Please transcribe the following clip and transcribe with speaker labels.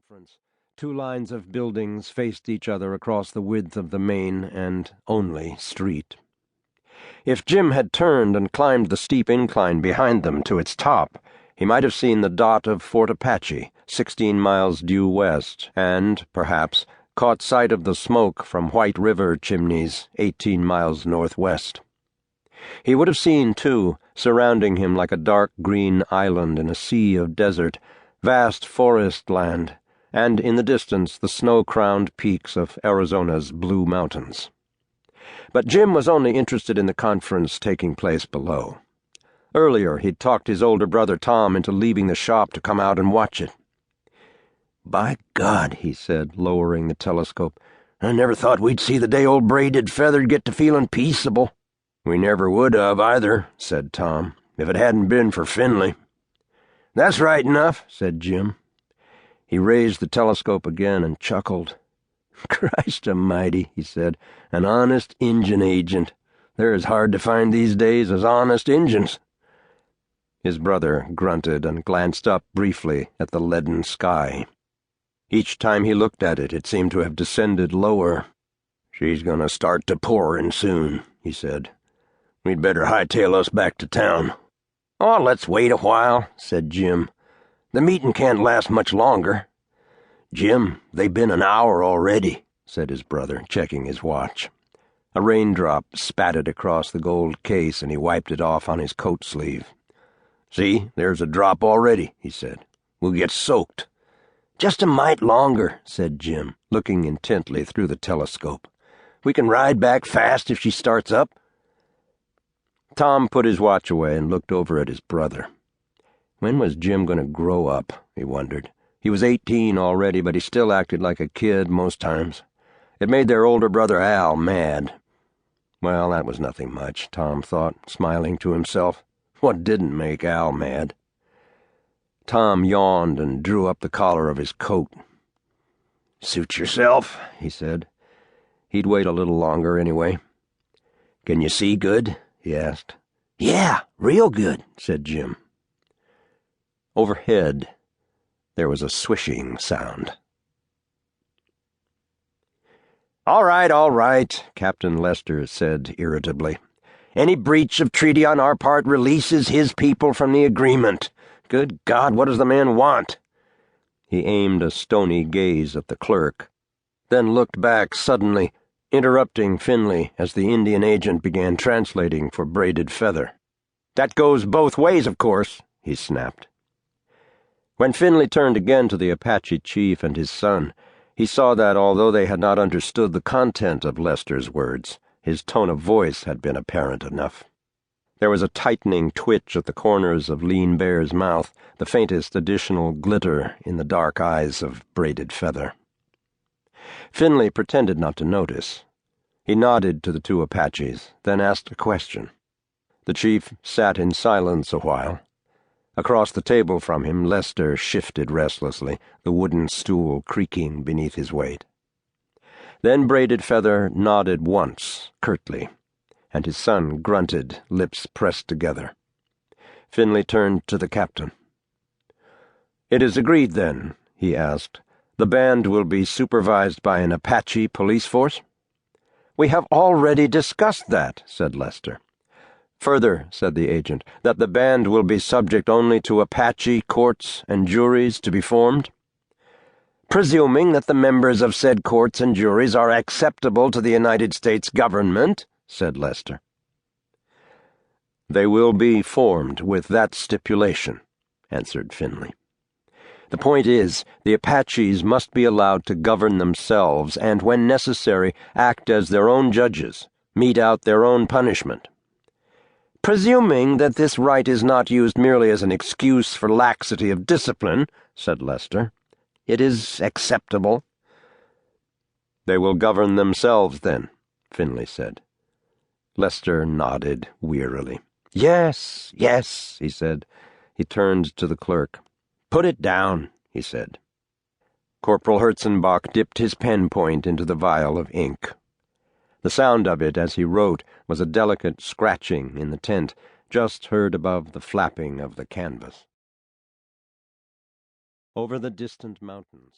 Speaker 1: conference. Two lines of buildings faced each other across the width of the main and only street. If Jim had turned and climbed the steep incline behind them to its top, he might have seen the dot of Fort Apache, 16 miles due west, and, perhaps, caught sight of the smoke from White River chimneys, 18 miles northwest. He would have seen, too, surrounding him like a dark green island in a sea of desert, vast forest land, and in the distance the snow-crowned peaks of Arizona's Blue Mountains. But Jim was only interested in the conference taking place below. Earlier he'd talked his older brother Tom into leaving the shop to come out and watch it. "By God," he said, lowering the telescope, "I never thought we'd see the day old Braided Feather get to feeling peaceable." "We never would have, either," said Tom, "if it hadn't been for Finley." "That's right enough," said Jim. He raised the telescope again and chuckled. "Christ a'mighty," he said, "an honest Injun agent. They're as hard to find these days as honest Injuns." His brother grunted and glanced up briefly at the leaden sky. Each time he looked at it, it seemed to have descended lower. "She's going to start to pouring soon," he said. "We'd better hightail us back to town." "Oh, let's wait a while," said Jim. "The meeting can't last much longer." "Jim, they've been an hour already," said his brother, checking his watch. A raindrop spattered across the gold case, and he wiped it off on his coat sleeve. "See, there's a drop already," he said. "We'll get soaked." "Just a mite longer," said Jim, looking intently through the telescope. "We can ride back fast if she starts up." Tom put his watch away and looked over at his brother. When was Jim going to grow up, he wondered. He was 18 already, but he still acted like a kid most times. It made their older brother Al mad. Well, that was nothing much, Tom thought, smiling to himself. What didn't make Al mad? Tom yawned and drew up the collar of his coat. "Suit yourself," he said. He'd wait a little longer anyway. "Can you see good?" he asked. "Yeah, real good," said Jim. Overhead, there was a swishing sound. All right, Captain Lester said irritably. "Any breach of treaty on our part releases his people from the agreement. Good God, what does the man want?" He aimed a stony gaze at the clerk, then looked back suddenly, interrupting Finley as the Indian agent began translating for Braided Feather. "That goes both ways, of course," he snapped. When Finley turned again to the Apache chief and his son, he saw that although they had not understood the content of Lester's words, his tone of voice had been apparent enough. There was a tightening twitch at the corners of Lean Bear's mouth, the faintest additional glitter in the dark eyes of Braided Feather. Finley pretended not to notice. He nodded to the two Apaches, then asked a question. The chief sat in silence a while. Across the table from him, Lester shifted restlessly, the wooden stool creaking beneath his weight. Then Braided Feather nodded once, curtly, and his son grunted, lips pressed together. Finley turned to the captain. "It is agreed, then," he asked. "The band will be supervised by an Apache police force?" "We have already discussed that," said Lester. "Further," said the agent, "that the band will be subject only to Apache courts and juries to be formed?" "Presuming that the members of said courts and juries are acceptable to the United States government," said Lester. "They will be formed with that stipulation," answered Finley. "The point is, the Apaches must be allowed to govern themselves and, when necessary, act as their own judges, mete out their own punishment." "Presuming that this right is not used merely as an excuse for laxity of discipline," said Lester, "it is acceptable." "They will govern themselves, then," Finley said. Lester nodded wearily. Yes, he said. He turned to the clerk. "Put it down," he said. Corporal Herzenbach dipped his pen point into the vial of ink. The sound of it as he wrote was a delicate scratching in the tent, just heard above the flapping of the canvas. Over the distant mountains